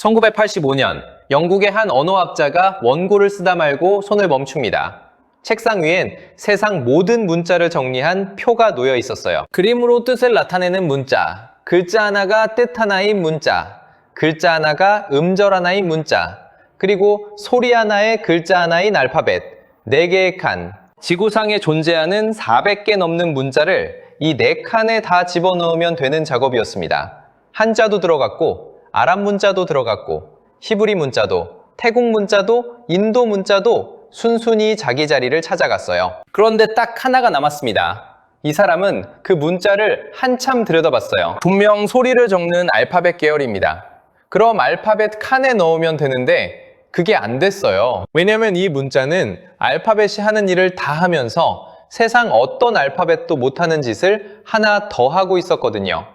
1985년 영국의 한 언어학자가 원고를 쓰다 말고 손을 멈춥니다. 책상 위엔 세상 모든 문자를 정리한 표가 놓여 있었어요. 그림으로 뜻을 나타내는 문자, 글자 하나가 뜻 하나인 문자, 글자 하나가 음절 하나인 문자, 그리고 소리 하나에 글자 하나인 알파벳, 4개의 칸, 지구상에 존재하는 400개 넘는 문자를 이 4칸에 다 집어넣으면 되는 작업이었습니다. 한자도 들어갔고, 아랍 문자도 들어갔고, 히브리 문자도, 태국 문자도, 인도 문자도 순순히 자기 자리를 찾아갔어요. 그런데 딱 하나가 남았습니다. 이 사람은 그 문자를 한참 들여다봤어요. 분명 소리를 적는 알파벳 계열입니다. 그럼 알파벳 칸에 넣으면 되는데 그게 안 됐어요. 왜냐면 이 문자는 알파벳이 하는 일을 다 하면서 세상 어떤 알파벳도 못하는 짓을 하나 더 하고 있었거든요.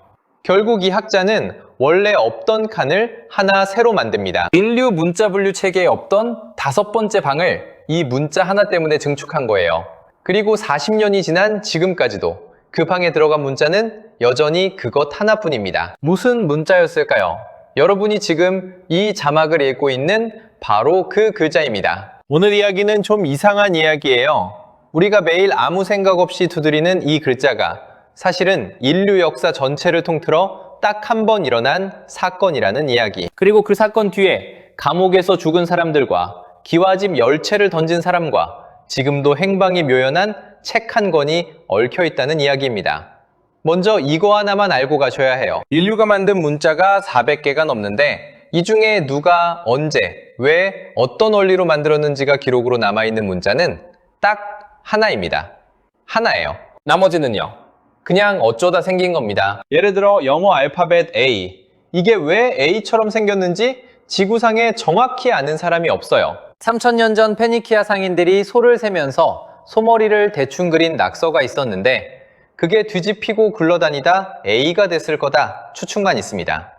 결국 이 학자는 원래 없던 칸을 하나 새로 만듭니다. 인류 문자 분류 체계에 없던 5번째 방을 이 문자 하나 때문에 증축한 거예요. 그리고 40년이 지난 지금까지도 그 방에 들어간 문자는 여전히 그것 하나뿐입니다. 무슨 문자였을까요? 여러분이 지금 이 자막을 읽고 있는 바로 그 글자입니다. 오늘 이야기는 좀 이상한 이야기예요. 우리가 매일 아무 생각 없이 두드리는 이 글자가 사실은 인류 역사 전체를 통틀어 딱 한 번 일어난 사건이라는 이야기. 그리고 그 사건 뒤에 감옥에서 죽은 사람들과 기와집 10채를 던진 사람과 지금도 행방이 묘연한 책 한 권이 얽혀 있다는 이야기입니다. 먼저 이거 하나만 알고 가셔야 해요. 인류가 만든 문자가 400개가 넘는데 이 중에 누가 언제, 왜, 어떤 원리로 만들었는지가 기록으로 남아있는 문자는 딱 하나입니다. 하나예요. 나머지는요? 그냥 어쩌다 생긴 겁니다. 예를 들어 영어 알파벳 A. 이게 왜 A처럼 생겼는지 지구상에 정확히 아는 사람이 없어요. 3000년 전 페니키아 상인들이 소를 세면서 소머리를 대충 그린 낙서가 있었는데 그게 뒤집히고 굴러다니다 A가 됐을 거다 추측만 있습니다.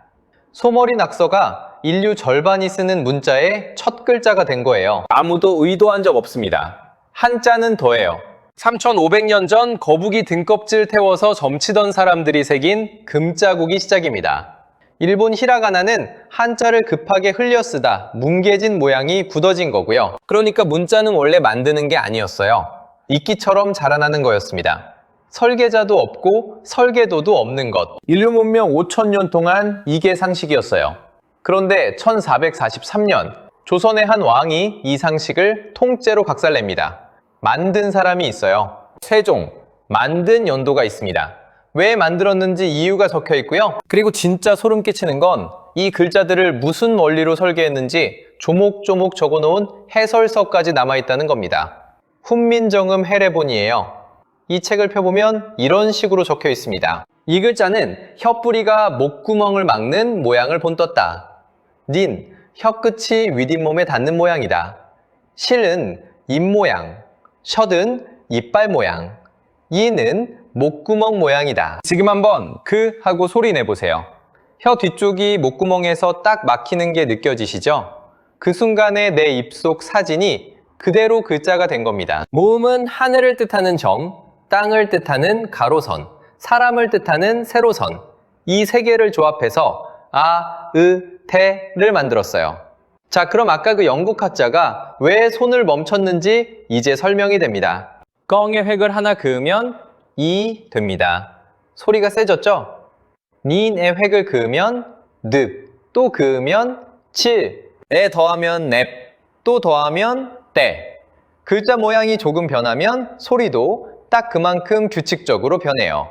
소머리 낙서가 인류 절반이 쓰는 문자의 첫 글자가 된 거예요. 아무도 의도한 적 없습니다. 한자는 더해요. 3500년 전 거북이 등껍질 태워서 점치던 사람들이 새긴 금자국이 시작입니다. 일본 히라가나는 한자를 급하게 흘려 쓰다 뭉개진 모양이 굳어진 거고요. 그러니까 문자는 원래 만드는 게 아니었어요. 이끼처럼 자라나는 거였습니다. 설계자도 없고 설계도도 없는 것. 인류 문명 5000년 동안 이게 상식이었어요. 그런데 1443년 조선의 한 왕이 이 상식을 통째로 박살냅니다. 만든 사람이 있어요. 세종, 만든 연도가 있습니다. 왜 만들었는지 이유가 적혀 있고요. 그리고 진짜 소름 끼치는 건 이 글자들을 무슨 원리로 설계했는지 조목조목 적어놓은 해설서까지 남아있다는 겁니다. 훈민정음 해례본이에요. 이 책을 펴보면 이런 식으로 적혀 있습니다. 이 글자는 혀뿌리가 목구멍을 막는 모양을 본떴다. 닌, 혀끝이 윗잇몸에 닿는 모양이다. 실은 입모양, 셔든 이빨 모양, 이는 목구멍 모양이다. 지금 한번 그 하고 소리 내보세요. 혀 뒤쪽이 목구멍에서 딱 막히는 게 느껴지시죠? 그 순간에 내 입속 사진이 그대로 글자가 된 겁니다. 모음은 하늘을 뜻하는 점, 땅을 뜻하는 가로선, 사람을 뜻하는 세로선, 이 세 개를 조합해서 아, 으, 태를 만들었어요. 자, 그럼 아까 그 영국 학자가 왜 손을 멈췄는지 이제 설명이 됩니다. 껑의 획을 하나 그으면 이 됩니다. 소리가 세졌죠? 니의 획을 그으면 늪, 또 그으면 칠, 에 더하면 넵, 또 더하면 때. 글자 모양이 조금 변하면 소리도 딱 그만큼 규칙적으로 변해요.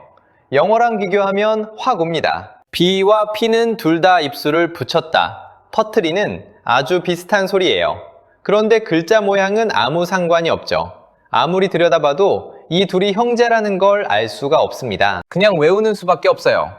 영어랑 비교하면 확 옵니다. B와 P는 둘 다 입술을 붙였다, 터트리는 아주 비슷한 소리예요. 그런데 글자 모양은 아무 상관이 없죠. 아무리 들여다봐도 이 둘이 형제라는 걸 알 수가 없습니다. 그냥 외우는 수밖에 없어요.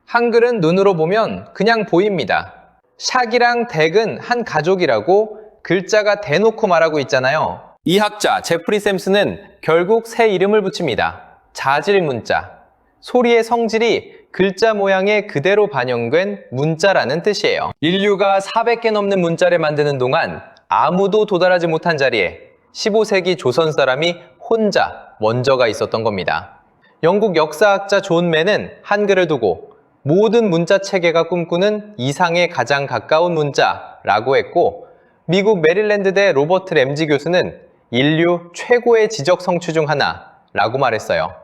한글은 눈으로 보면 그냥 보입니다. 샥이랑 덱은 한 가족이라고 글자가 대놓고 말하고 있잖아요. 이 학자 제프리 샘슨은 결국 새 이름을 붙입니다. 자질 문자. 소리의 성질이 글자 모양에 그대로 반영된 문자라는 뜻이에요. 인류가 400개 넘는 문자를 만드는 동안 아무도 도달하지 못한 자리에 15세기 조선 사람이 혼자 먼저가 있었던 겁니다. 영국 역사학자 존 맨은 한글을 두고 모든 문자 체계가 꿈꾸는 이상에 가장 가까운 문자라고 했고, 미국 메릴랜드대 로버트 램지 교수는 인류 최고의 지적 성취 중 하나라고 말했어요.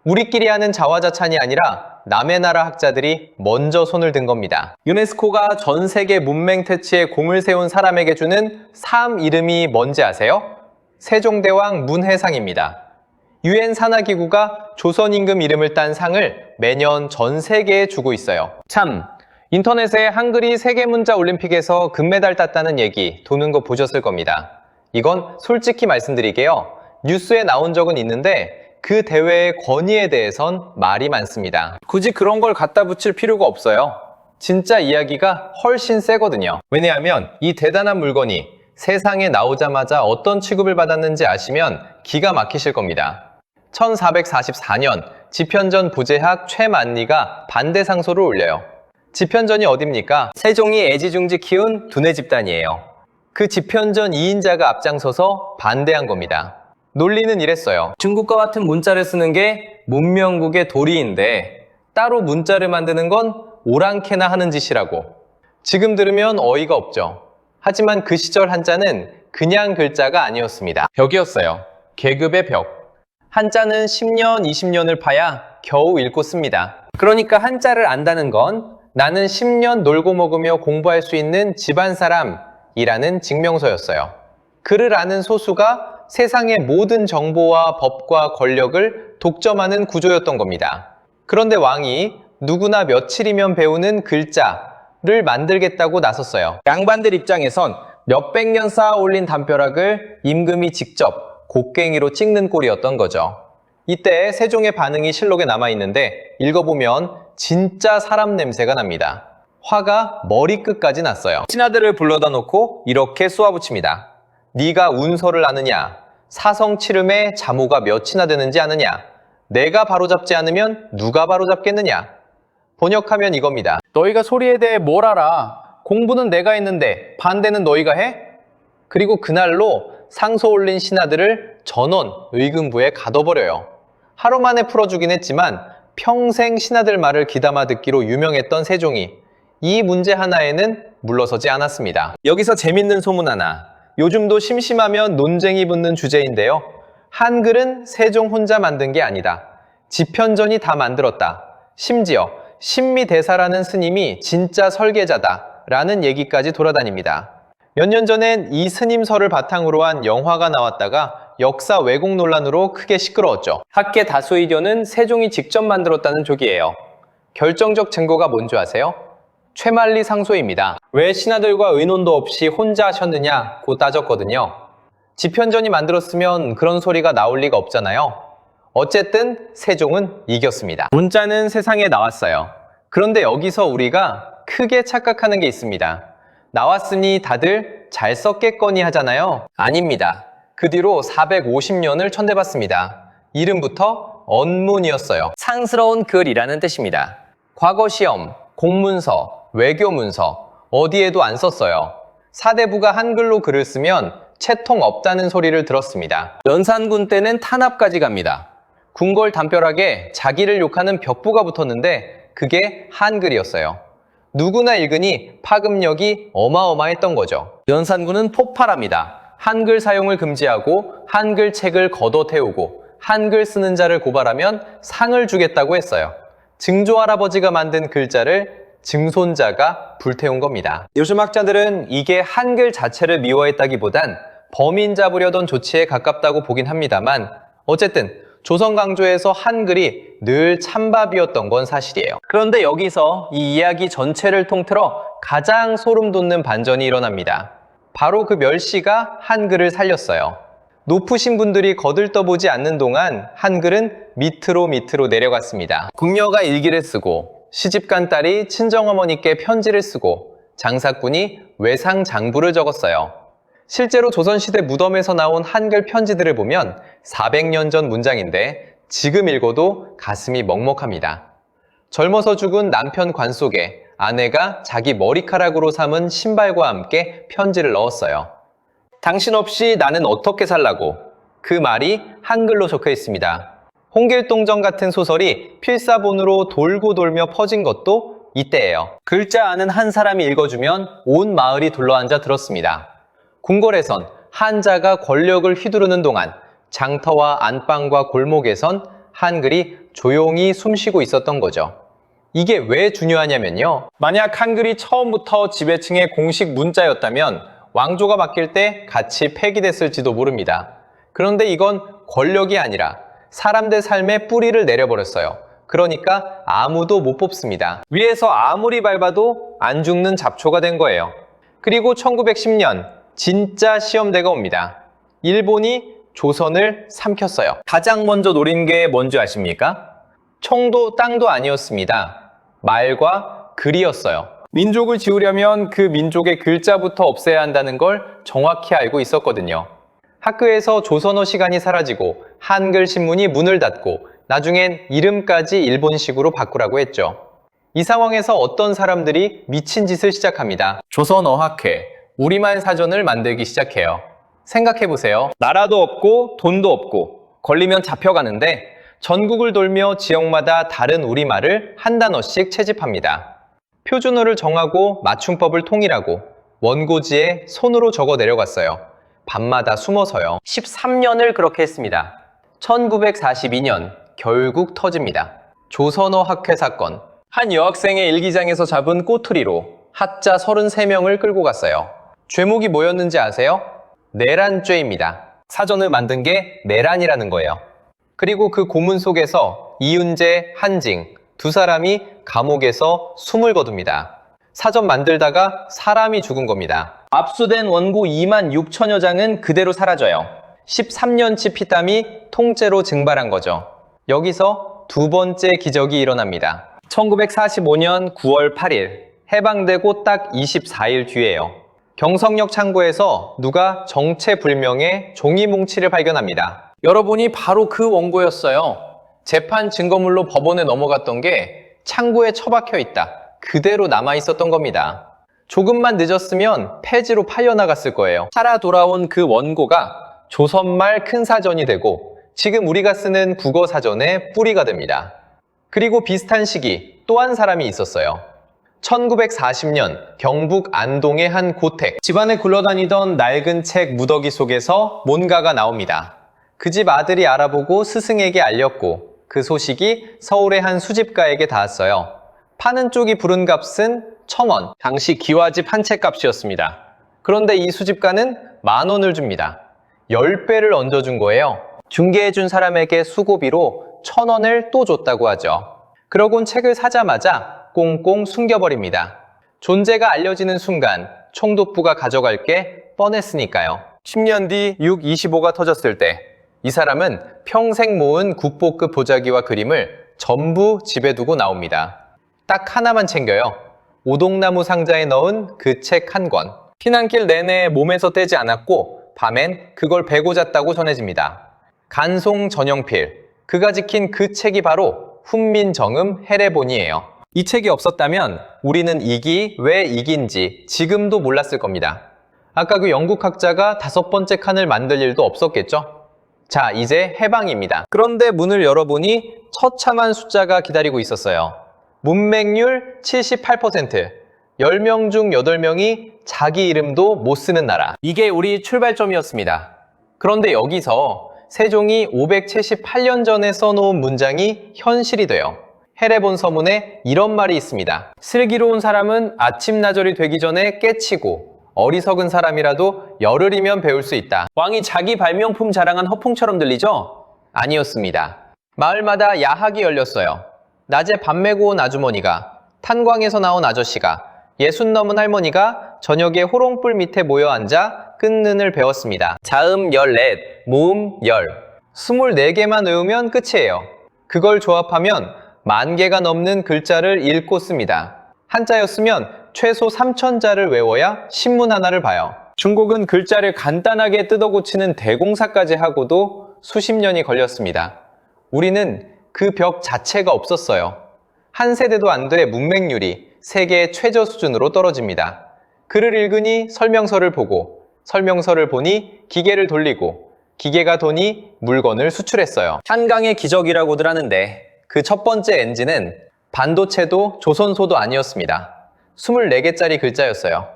우리끼리 하는 자화자찬이 아니라 남의 나라 학자들이 먼저 손을 든 겁니다. 유네스코가 전 세계 문맹 퇴치에 공을 세운 사람에게 주는 상 이름이 뭔지 아세요? 세종대왕 문해상입니다. 유엔 산하기구가 조선 임금 이름을 딴 상을 매년 전 세계에 주고 있어요. 참, 인터넷에 한글이 세계문자 올림픽에서 금메달 땄다는 얘기 도는 거 보셨을 겁니다. 이건 솔직히 말씀드리게요. 뉴스에 나온 적은 있는데 그 대회의 권위에 대해선 말이 많습니다. 굳이 그런 걸 갖다 붙일 필요가 없어요. 진짜 이야기가 훨씬 세거든요. 왜냐하면 이 대단한 물건이 세상에 나오자마자 어떤 취급을 받았는지 아시면 기가 막히실 겁니다. 1444년 집현전 부제학 최만리가 반대 상소를 올려요. 집현전이 어딥니까? 세종이 애지중지 키운 두뇌 집단이에요. 그 집현전 2인자가 앞장서서 반대한 겁니다. 논리는 이랬어요. 중국과 같은 문자를 쓰는 게 문명국의 도리인데 따로 문자를 만드는 건 오랑캐나 하는 짓이라고. 지금 들으면 어이가 없죠. 하지만 그 시절 한자는 그냥 글자가 아니었습니다. 벽이었어요. 계급의 벽. 한자는 10년, 20년을 파야 겨우 읽고 씁니다. 그러니까 한자를 안다는 건 나는 10년 놀고 먹으며 공부할 수 있는 집안 사람이라는 증명서였어요. 글을 아는 소수가 세상의 모든 정보와 법과 권력을 독점하는 구조였던 겁니다. 그런데 왕이 누구나 며칠이면 배우는 글자를 만들겠다고 나섰어요. 양반들 입장에선 몇백 년 쌓아 올린 담벼락을 임금이 직접 곡괭이로 찍는 꼴이었던 거죠. 이때 세종의 반응이 실록에 남아있는데 읽어보면 진짜 사람 냄새가 납니다. 화가 머리끝까지 났어요. 신하들을 불러다 놓고 이렇게 쏘아붙입니다. 네가 운서를 아느냐? 사성칠음에 자모가 몇이나 되는지 아느냐? 내가 바로잡지 않으면 누가 바로잡겠느냐? 번역하면 이겁니다. 너희가 소리에 대해 뭘 알아? 공부는 내가 했는데 반대는 너희가 해? 그리고 그날로 상소 올린 신하들을 전원 의금부에 가둬버려요. 하루 만에 풀어주긴 했지만 평생 신하들 말을 귀담아 듣기로 유명했던 세종이 이 문제 하나에는 물러서지 않았습니다. 여기서 재밌는 소문 하나. 요즘도 심심하면 논쟁이 붙는 주제인데요. 한글은 세종 혼자 만든 게 아니다. 집현전이 다 만들었다. 심지어 신미대사라는 스님이 진짜 설계자다 라는 얘기까지 돌아다닙니다. 몇 년 전엔 이 스님설을 바탕으로 한 영화가 나왔다가 역사 왜곡 논란으로 크게 시끄러웠죠. 학계 다수 의견은 세종이 직접 만들었다는 쪽이에요. 결정적 증거가 뭔지 아세요? 최만리 상소입니다. 왜 신하들과 의논도 없이 혼자 하셨느냐고 따졌거든요. 집현전이 만들었으면 그런 소리가 나올 리가 없잖아요. 어쨌든 세종은 이겼습니다. 문자는 세상에 나왔어요. 그런데 여기서 우리가 크게 착각하는 게 있습니다. 나왔으니 다들 잘 썼겠거니 하잖아요. 아닙니다. 그 뒤로 450년을 천대받습니다. 이름부터 언문이었어요. 상스러운 글이라는 뜻입니다. 과거 시험, 공문서, 외교문서 어디에도 안 썼어요. 사대부가 한글로 글을 쓰면 채통 없다는 소리를 들었습니다. 연산군 때는 탄압까지 갑니다. 궁궐 담벼락에 자기를 욕하는 벽부가 붙었는데 그게 한글이었어요. 누구나 읽으니 파급력이 어마어마했던 거죠. 연산군은 폭발합니다. 한글 사용을 금지하고 한글 책을 걷어태우고 한글 쓰는 자를 고발하면 상을 주겠다고 했어요. 증조 할아버지가 만든 글자를 증손자가 불태운 겁니다. 요즘 학자들은 이게 한글 자체를 미워했다기보단 범인 잡으려던 조치에 가깝다고 보긴 합니다만 어쨌든 조선 강조에서 한글이 늘 찬밥이었던 건 사실이에요. 그런데 여기서 이 이야기 전체를 통틀어 가장 소름 돋는 반전이 일어납니다. 바로 그 멸시가 한글을 살렸어요. 높으신 분들이 거들떠보지 않는 동안 한글은 밑으로 내려갔습니다. 궁녀가 일기를 쓰고 시집간 딸이 친정어머니께 편지를 쓰고 장사꾼이 외상장부를 적었어요. 실제로 조선시대 무덤에서 나온 한글 편지들을 보면 400년 전 문장인데 지금 읽어도 가슴이 먹먹합니다. 젊어서 죽은 남편 관 속에 아내가 자기 머리카락으로 삼은 신발과 함께 편지를 넣었어요. 당신 없이 나는 어떻게 살라고? 그 말이 한글로 적혀 있습니다. 홍길동전 같은 소설이 필사본으로 돌고 돌며 퍼진 것도 이때예요. 글자 아는 한 사람이 읽어주면 온 마을이 둘러앉아 들었습니다. 궁궐에선 한자가 권력을 휘두르는 동안 장터와 안방과 골목에선 한글이 조용히 숨쉬고 있었던 거죠. 이게 왜 중요하냐면요. 만약 한글이 처음부터 지배층의 공식 문자였다면 왕조가 바뀔 때 같이 폐기됐을지도 모릅니다. 그런데 이건 권력이 아니라 사람들 삶의 뿌리를 내려버렸어요. 그러니까 아무도 못 뽑습니다. 위에서 아무리 밟아도 안 죽는 잡초가 된 거예요. 그리고 1910년 진짜 시험대가 옵니다. 일본이 조선을 삼켰어요. 가장 먼저 노린 게 뭔지 아십니까? 총도 땅도 아니었습니다. 말과 글이었어요. 민족을 지우려면 그 민족의 글자부터 없애야 한다는 걸 정확히 알고 있었거든요. 학교에서 조선어 시간이 사라지고 한글 신문이 문을 닫고 나중엔 이름까지 일본식으로 바꾸라고 했죠. 이 상황에서 어떤 사람들이 미친 짓을 시작합니다. 조선어학회, 우리말 사전을 만들기 시작해요. 생각해보세요. 나라도 없고 돈도 없고 걸리면 잡혀가는데 전국을 돌며 지역마다 다른 우리말을 한 단어씩 채집합니다. 표준어를 정하고 맞춤법을 통일하고 원고지에 손으로 적어 내려갔어요. 밤마다 숨어서요. 13년을 그렇게 했습니다. 1942년 결국 터집니다. 조선어 학회 사건. 한 여학생의 일기장에서 잡은 꼬투리로 하자 33명을 끌고 갔어요. 죄목이 뭐였는지 아세요? 내란죄입니다. 사전을 만든 게 내란이라는 거예요. 그리고 그 고문 속에서 이윤재, 한징 두 사람이 감옥에서 숨을 거둡니다. 사전 만들다가 사람이 죽은 겁니다. 압수된 원고 2만 6천여 장은 그대로 사라져요. 13년치 피땀이 통째로 증발한 거죠. 여기서 두 번째 기적이 일어납니다. 1945년 9월 8일 해방되고 딱 24일 뒤에요. 경성역 창고에서 누가 정체불명의 종이 뭉치를 발견합니다. 여러분이 바로 그 원고였어요. 재판 증거물로 법원에 넘어갔던 게 창고에 처박혀 있다. 그대로 남아있었던 겁니다. 조금만 늦었으면 폐지로 팔려나갔을 거예요. 살아 돌아온 그 원고가 조선말 큰사전이 되고 지금 우리가 쓰는 국어사전의 뿌리가 됩니다. 그리고 비슷한 시기 또 한 사람이 있었어요. 1940년 경북 안동의 한 고택. 집안에 굴러다니던 낡은 책 무더기 속에서 뭔가가 나옵니다. 그 집 아들이 알아보고 스승에게 알렸고 그 소식이 서울의 한 수집가에게 닿았어요. 파는 쪽이 부른 값은 1,000원. 당시 기와집 한 채 값이었습니다. 그런데 이 수집가는 10,000원을 줍니다. 10배를 얹어준 거예요. 중개해준 사람에게 수고비로 1,000원을 또 줬다고 하죠. 그러곤 책을 사자마자 꽁꽁 숨겨버립니다. 존재가 알려지는 순간 총독부가 가져갈 게 뻔했으니까요. 10년 뒤 6.25가 터졌을 때 이 사람은 평생 모은 국보급 보자기와 그림을 전부 집에 두고 나옵니다. 딱 하나만 챙겨요. 오동나무 상자에 넣은 그 책 한 권. 피난길 내내 몸에서 떼지 않았고 밤엔 그걸 베고 잤다고 전해집니다. 간송 전영필. 그가 지킨 그 책이 바로 훈민정음 해례본이에요. 이 책이 없었다면 우리는 이기 왜 이긴지 지금도 몰랐을 겁니다. 아까 그 영국 학자가 5번째 칸을 만들 일도 없었겠죠? 자, 이제 해방입니다. 그런데 문을 열어보니 처참한 숫자가 기다리고 있었어요. 문맹률 78%, 10명 중 8명이 자기 이름도 못 쓰는 나라. 이게 우리 출발점이었습니다. 그런데 여기서 세종이 578년 전에 써놓은 문장이 현실이 돼요. 해례본 서문에 이런 말이 있습니다. 슬기로운 사람은 아침나절이 되기 전에 깨치고 어리석은 사람이라도 열흘이면 배울 수 있다. 왕이 자기 발명품 자랑한 허풍처럼 들리죠? 아니었습니다. 마을마다 야학이 열렸어요. 낮에 밥 메고 온 아주머니가, 탄광에서 나온 아저씨가, 60 넘은 할머니가 저녁에 호롱불 밑에 모여 앉아 끊는을 배웠습니다. 자음 14, 모음 10, 24개만 외우면 끝이에요. 그걸 조합하면 10,000개가 넘는 글자를 읽고 씁니다. 한자였으면 최소 3,000자를 외워야 신문 하나를 봐요. 중국은 글자를 간단하게 뜯어 고치는 대공사까지 하고도 수십 년이 걸렸습니다. 우리는 그 벽 자체가 없었어요. 한 세대도 안 돼 문맹률이 세계 최저 수준으로 떨어집니다. 글을 읽으니 설명서를 보고, 설명서를 보니 기계를 돌리고, 기계가 도니 물건을 수출했어요. 한강의 기적이라고들 하는데 그 첫 번째 엔진은 반도체도 조선소도 아니었습니다. 24개짜리 글자였어요.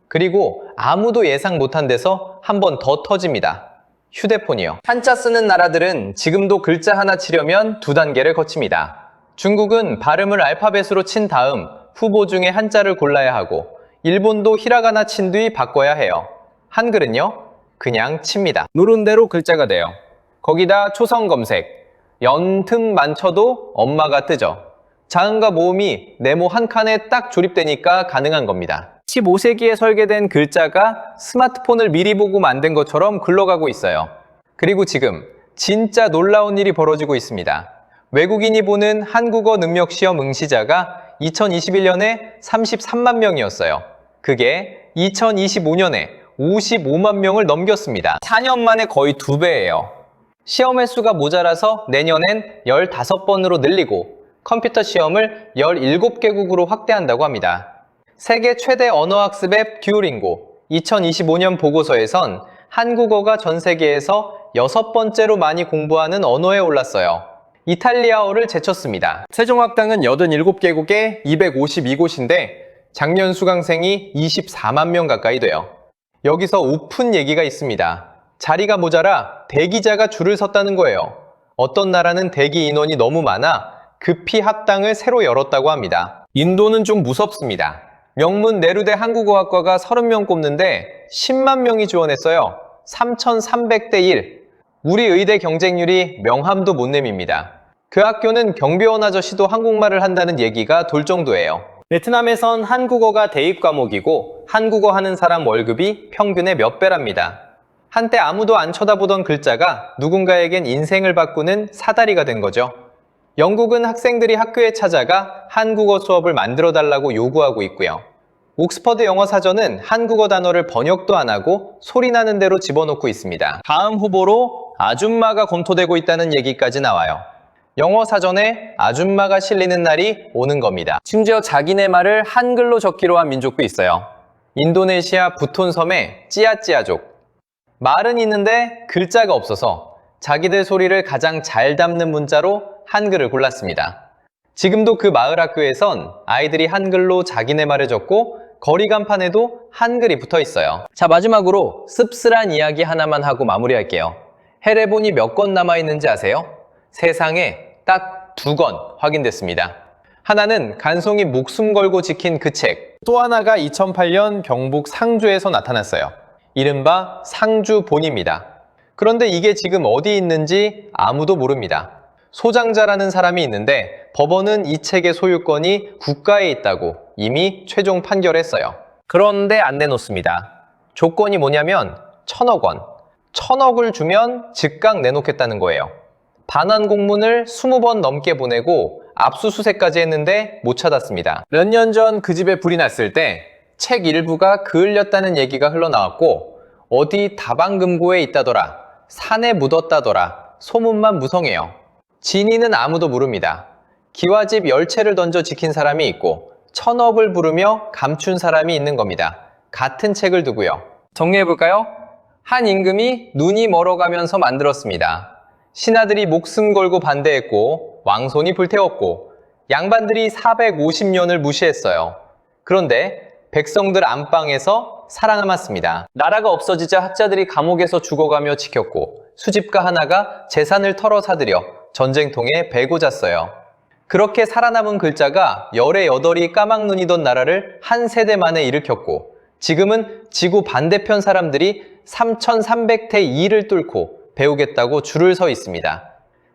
그리고 아무도 예상 못한 데서 한 번 더 터집니다. 휴대폰이요. 한자 쓰는 나라들은 지금도 글자 하나 치려면 2단계를 거칩니다. 중국은 발음을 알파벳으로 친 다음 후보 중에 한자를 골라야 하고, 일본도 히라가나 친 뒤 바꿔야 해요. 한글은요? 그냥 칩니다. 누른 대로 글자가 돼요. 거기다 초성 검색, 연틈만 쳐도 엄마가 뜨죠. 자음과 모음이 네모 한 칸에 딱 조립되니까 가능한 겁니다. 15세기에 설계된 글자가 스마트폰을 미리 보고 만든 것처럼 굴러가고 있어요. 그리고 지금 진짜 놀라운 일이 벌어지고 있습니다. 외국인이 보는 한국어 능력 시험 응시자가 2021년에 33만 명이었어요. 그게 2025년에 55만 명을 넘겼습니다. 4년 만에 거의 2배예요. 시험 횟수가 모자라서 내년엔 15번으로 늘리고 컴퓨터 시험을 17개국으로 확대한다고 합니다. 세계 최대 언어학습 앱 듀오링고 2025년 보고서에선 한국어가 전 세계에서 6번째로 많이 공부하는 언어에 올랐어요. 이탈리아어를 제쳤습니다. 세종학당은 87개국에 252곳인데 작년 수강생이 24만 명 가까이 돼요. 여기서 오픈 얘기가 있습니다. 자리가 모자라 대기자가 줄을 섰다는 거예요. 어떤 나라는 대기 인원이 너무 많아 급히 학당을 새로 열었다고 합니다. 인도는 좀 무섭습니다. 명문 내루대 한국어학과가 30명 꼽는데 10만 명이 지원했어요. 3,300대 1. 우리 의대 경쟁률이 명함도 못 내밉니다. 그 학교는 경비원 아저씨도 한국말을 한다는 얘기가 돌 정도예요. 베트남에선 한국어가 대입 과목이고 한국어 하는 사람 월급이 평균의 몇 배랍니다. 한때 아무도 안 쳐다보던 글자가 누군가에겐 인생을 바꾸는 사다리가 된 거죠. 영국은 학생들이 학교에 찾아가 한국어 수업을 만들어 달라고 요구하고 있고요. 옥스퍼드 영어 사전은 한국어 단어를 번역도 안 하고 소리 나는 대로 집어넣고 있습니다. 다음 후보로 아줌마가 검토되고 있다는 얘기까지 나와요. 영어 사전에 아줌마가 실리는 날이 오는 겁니다. 심지어 자기네 말을 한글로 적기로 한 민족도 있어요. 인도네시아 부톤 섬의 찌아찌아족. 말은 있는데 글자가 없어서 자기들 소리를 가장 잘 담는 문자로 한글을 골랐습니다. 지금도 그 마을 학교에선 아이들이 한글로 자기네 말을 적고 거리 간판에도 한글이 붙어 있어요. 자, 마지막으로 씁쓸한 이야기 하나만 하고 마무리할게요. 해례본이 몇 권 남아있는지 아세요? 세상에 딱 2권 확인됐습니다. 하나는 간송이 목숨 걸고 지킨 그 책, 또 하나가 2008년 경북 상주에서 나타났어요. 이른바 상주본입니다. 그런데 이게 지금 어디 있는지 아무도 모릅니다. 소장자라는 사람이 있는데 법원은 이 책의 소유권이 국가에 있다고 이미 최종 판결했어요. 그런데 안 내놓습니다. 조건이 뭐냐면 1,000억 원. 1,000억을 주면 즉각 내놓겠다는 거예요. 반환 공문을 20번 넘게 보내고 압수수색까지 했는데 못 찾았습니다. 몇 년 전 그 집에 불이 났을 때 책 일부가 그을렸다는 얘기가 흘러나왔고 어디 다방금고에 있다더라, 산에 묻었다더라 소문만 무성해요. 진위는 아무도 모릅니다. 기와집 10채를 던져 지킨 사람이 있고 1,000억을 부르며 감춘 사람이 있는 겁니다. 같은 책을 두고요. 정리해볼까요? 한 임금이 눈이 멀어가면서 만들었습니다. 신하들이 목숨 걸고 반대했고 왕손이 불태웠고 양반들이 450년을 무시했어요. 그런데 백성들 안방에서 살아남았습니다. 나라가 없어지자 학자들이 감옥에서 죽어가며 지켰고 수집가 하나가 재산을 털어 사들여 전쟁통에 베고 잤어요. 그렇게 살아남은 글자가 18이 까막눈이던 나라를 한 세대 만에 일으켰고 지금은 지구 반대편 사람들이 3,300대 2를 뚫고 배우겠다고 줄을 서 있습니다.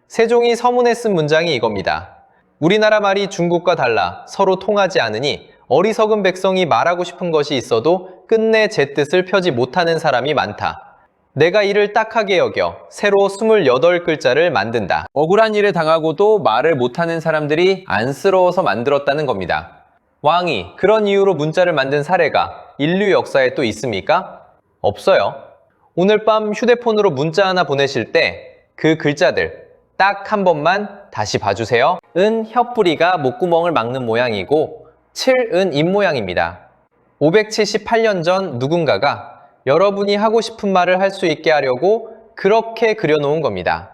세종이 서문에 쓴 문장이 이겁니다. 우리나라 말이 중국과 달라 서로 통하지 않으니 어리석은 백성이 말하고 싶은 것이 있어도 끝내 제 뜻을 펴지 못하는 사람이 많다. 내가 이를 딱하게 여겨 새로 28글자를 만든다. 억울한 일을 당하고도 말을 못하는 사람들이 안쓰러워서 만들었다는 겁니다. 왕이 그런 이유로 문자를 만든 사례가 인류 역사에 또 있습니까? 없어요. 오늘 밤 휴대폰으로 문자 하나 보내실 때 그 글자들 딱 한 번만 다시 봐주세요. 은 혀뿌리가 목구멍을 막는 모양이고 7은 입모양입니다. 578년 전 누군가가 여러분이 하고 싶은 말을 할 수 있게 하려고 그렇게 그려놓은 겁니다.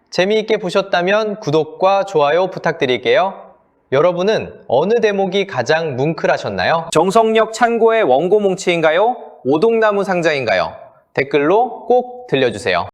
재미있게 보셨다면 구독과 좋아요 부탁드릴게요. 여러분은 어느 대목이 가장 뭉클하셨나요? 정석력 창고의 원고 몽치인가요? 오동나무 상자인가요? 댓글로 꼭 들려주세요.